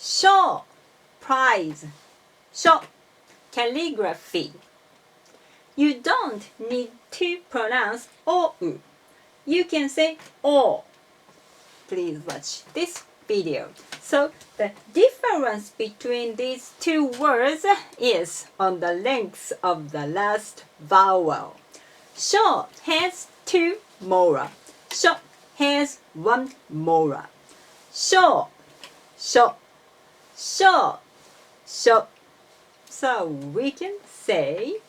shou, prize, shou, calligraphy. You don't need to pronounce ou. You can say o. Please watch this video. So the difference between these two words is on the length of the last vowel. Shou has 2 molar. Shou has 1 molar. Shou, shou, shou, shou. So we can say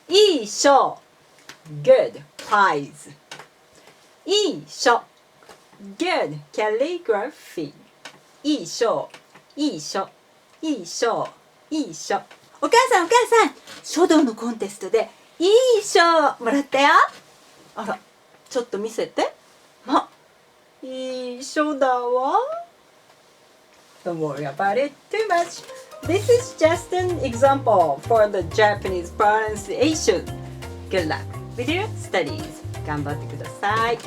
いいshou, good prize. いいshou, good calligraphy. いいshou, いいshou, いいshou, いいshou. お母さん書道のコンテストでいい賞もらったよ。あら、ちょっと見せて。あ、いい賞だわ。Don't worry about it too much. This is just an example for the Japanese pronunciation. Good luck with your studies. 頑張ってください。